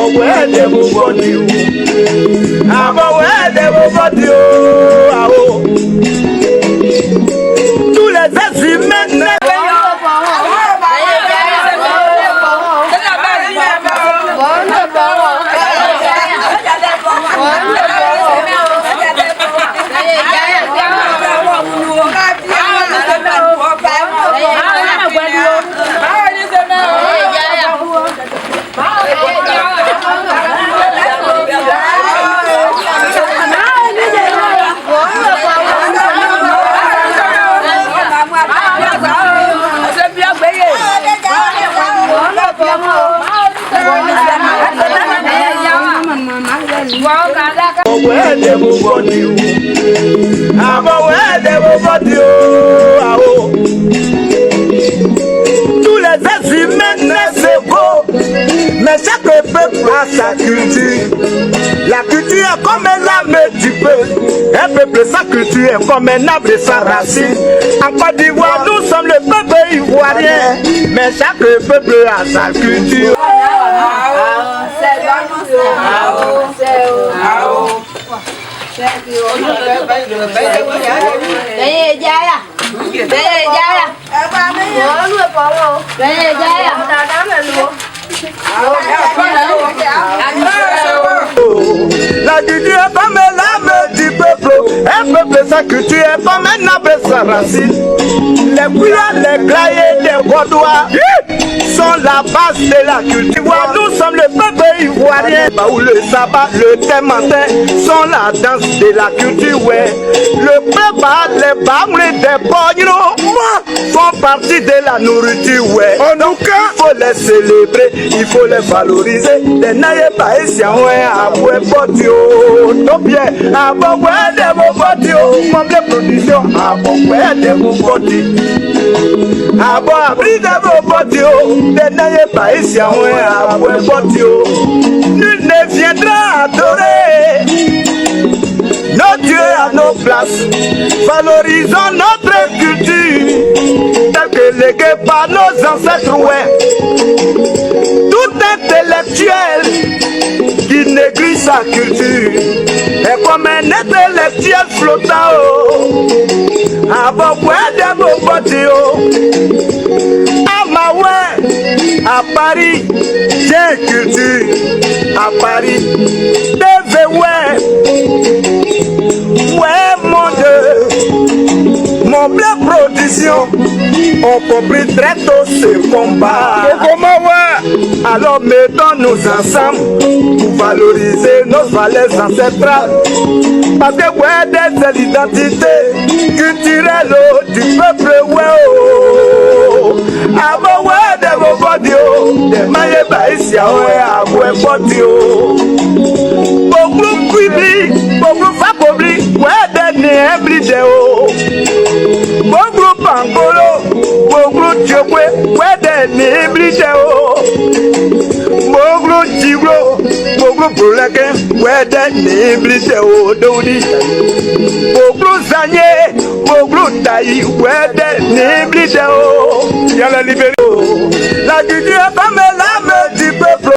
ouais des beaux body. Ah bon ouais des beaux body. Ah oh. Tous les êtres humains. Ouais des beaux body. Ah bon ouais des beaux body. Ah oh. Tous les êtres humains naissent beaux, mais chaque peuple a sa culture. La culture est comme l'âme du peuple. Un peuple sans culture est comme un arbre sans racine. En Côte d'Ivoire, nous sommes le peuple ivoirien, mais chaque peuple a sa culture. La culture est comme l'âme du peuple. Un peuple sans culture est comme un arbre sans racine. Les couillards, les graillés, les Godois sont la base de la culture. Nous sommes le peuple ivoirien. Où le sabbat, le thé-matin sont la danse de la culture. Ouais. Le peuple, les bamoules, des bognos font partie de la nourriture. Ouais. Donc il faut les célébrer, il faut les valoriser. Les naïe païsiens, ouais, à boué bodio. Donc bien, à boué de beaux bodio. Comme les productions, à boué de beaux bodio. À boué de beaux bodio. Les naïe païsiens, ouais, à boué bodio. Nul ne viendra adorer nos dieux à nos places. Valorisons notre culture telle que léguée par nos ancêtres. Ouais. Tout intellectuel qui néglige sa culture est comme un intellectuel flottant. Avant de beaux body. À Maoué, à Paris, j'ai une culture. À Paris, TV, ouais, mon Dieu, mon blé production, on compris très tôt ce combat. Alors mettons-nous ensemble pour valoriser nos valeurs ancestrales. Parce que ouais, des identités culturelles du peuple, ouais, oh. Ah bon, ouais, des beaux body, des mailles baïsiens, ouais, ah ouais, body, oh. Beaucoup public, beaucoup fabobli, ouais, des niais bridés, oh. Beaucoup pangolo, beaucoup tchokwe, ouais, des niais bridés, oh. Beaucoup tigro, beaucoup bruleke, ouais, des niais bridés, oh, doudi. Beaucoup zanye, beaucoup taï, ouais, des niais bridés, oh. Y'a la libéré, oh. La culture est comme l'âme du peuple.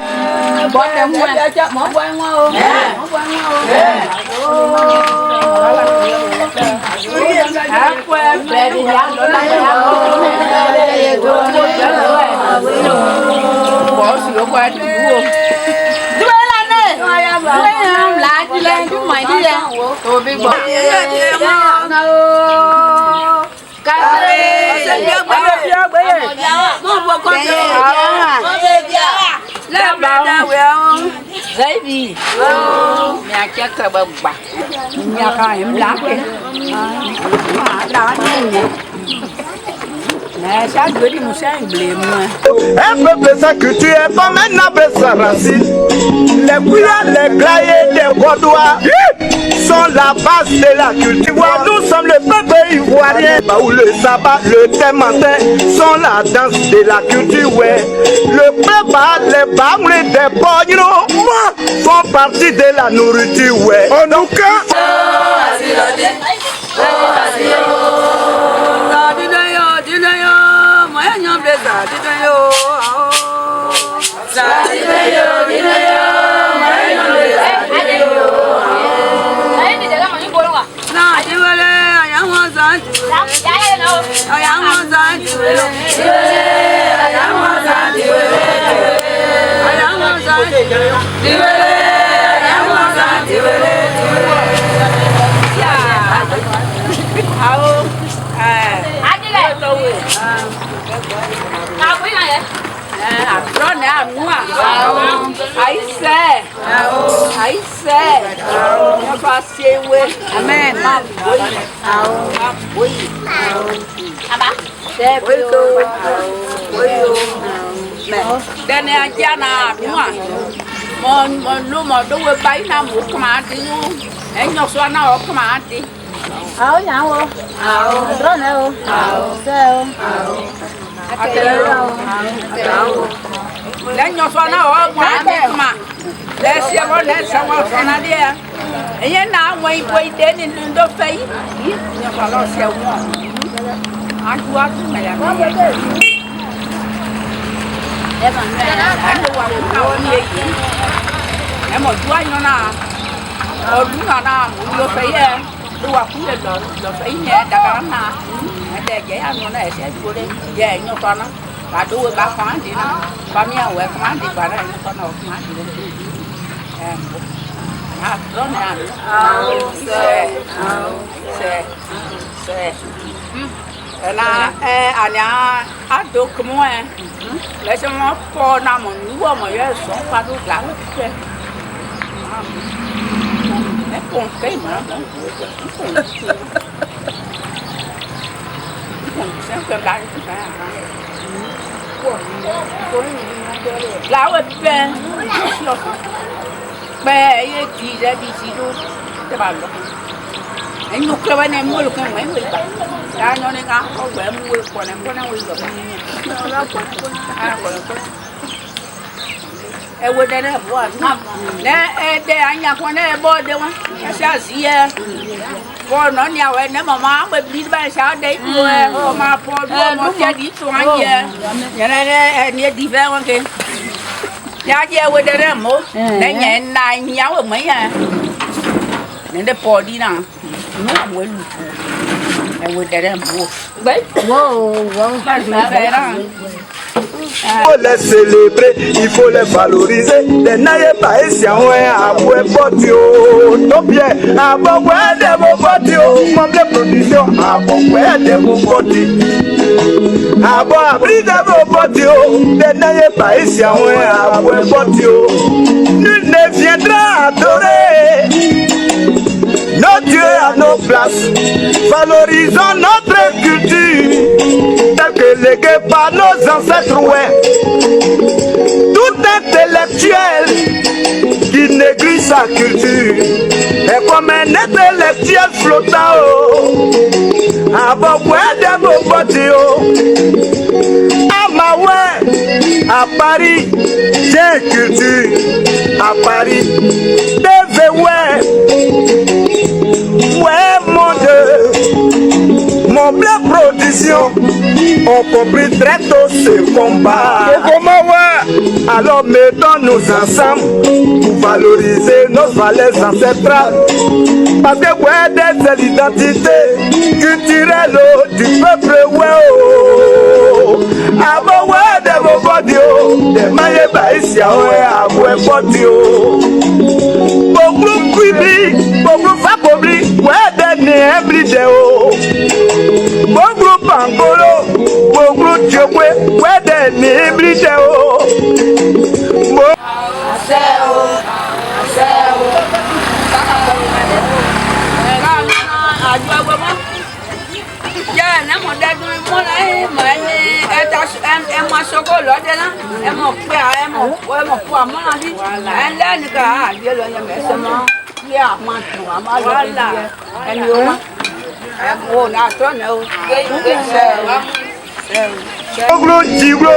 Baby, nhà chắc là bầm bạc, nhà coi em lá kìa, đó nè, nè sáng bữa đi một sáng bìm mà. Un peuple sans culture est comme un arbre sans racine. Les couillards, les graillés, les Godois sont la base de la culture. Nous sommes le peuple ivoirien. Où le sabbat, le thé-matin sont la danse de la culture. Ouais. Le peuple, les bamoules, des bognos font partie de la nourriture. Ouais. En tout cas, Dinayo, Amen. Then I jana mon lumo do we buy na mo come and your son now come out. Áo nhau không? Áo, rồi nè không? Áo, sao? Then your son now come out. Let's see what let's someone from there. And yet now when we did in the face, your father said, I do what to me. Em một đuôi nó nào, đúng là nào, muốn thấy em, tôi bảo cũng được thấy nhẹ, đã có lắm nào, để dễ ăn nó này sẽ vô đi, về nó con nó, bà đuôi bà khoán gì nó, bà nhau về khoán thì bà này nó con nào khoán gì đó, em, đó nè, xe, là anh à được không em, lấy cho nó po nam mà nuôi mà cái sống qua được lắm chứ. Nó còn cái mà nó còn xem cái đại cái lão ở bên bé gì ra đi gì luôn cái bà luôn anh lúc đó anh em mua được cái mấy người bạn ra nó nên ngáo có vẻ mua còn em có năng lực rồi em quên đây là bố nè để anh nhà con này bố đâu mà sao gì bố nó nhau em nếu mà má bị đi bán sao đấy bố mà bố mà chơi đi xuống anh vậy nhà này nè đi về con kia nhà chơi quên đây là bố để nhà này nhau ở mấy à nên để bố đi nào nó quên luôn em quên đây là bố đấy wow Il faut les célébrer, il faut les valoriser. Les naïfs païsiens, ouais, à boire potio. Non bien, à boire des beaux potio. Même les productions, à boire des beaux potio. À boire des beaux potio. Les naïfs païsiens, ouais, à boire potio. Nul ne viendra adorer nos dieux à nos places. Valorisons notre culture. Que légué par nos ancêtres, ouais. Tout intellectuel qui néglige sa culture est comme un intellectuel flottant. À Bogoué de Bobotio, à Maoué, à Paris, j'ai une culture. À Paris, TV, ouais, mon Dieu. Mon blé production, on compris très tôt ce combat. Alors mettons-nous ensemble pour valoriser nos valeurs ancestrales. Parce que ouais, des identités culturelles du peuple, ouais. Avant ouais, des bobodio, des mailles baïsiens, ouais, avant bodio. Beaucoup public, beaucoup fakobli, ouais, des niais bridéo. Beaucoup pangolo, beaucoup tchoué, ouais, des niais bridéo. Oglo jiglo,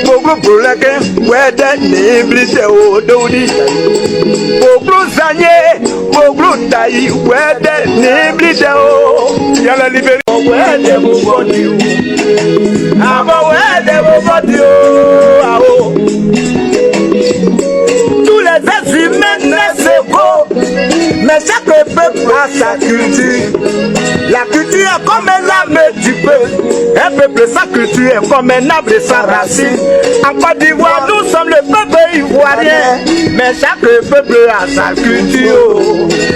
oglo bulake, wede ni blite ododi. Oglo zanye, oglo tayi, wede ni blite o. Yala liberi, wede bubodi o. Abo wede bubodi o, abo. Tous les êtres humains naissent égaux, mais chaque peuple a sa culture. La culture est comme l'âme du peuple. Un peuple sans culture est comme un arbre sans racine. En Côte d'Ivoire, nous sommes le peuple ivoirien, mais chaque peuple a sa culture.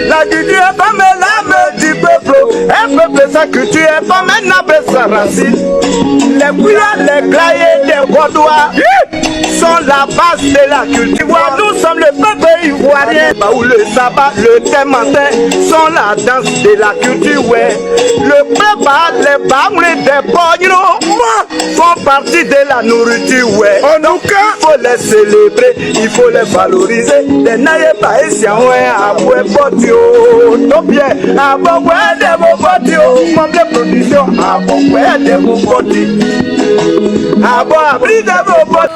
La culture est comme l'âme du peuple. Un peuple sans culture est comme un arbre sans racine. Les couillards, les graillés, les Godois sont la base de la culture. Nous sommes le peuple ivoirien. Où le sabbat, le témantin sont la danse de la culture. Ouais. Le peuple, les bamoules, des pognos font partie de la nourriture. Ouais. Donc il faut les célébrer, il faut les valoriser. Les naïfs haïtiens, ouais, à boire potio. Non bien, à boire de vos potio. Comme les productions, à boire de vos potio. À boire de vos potio.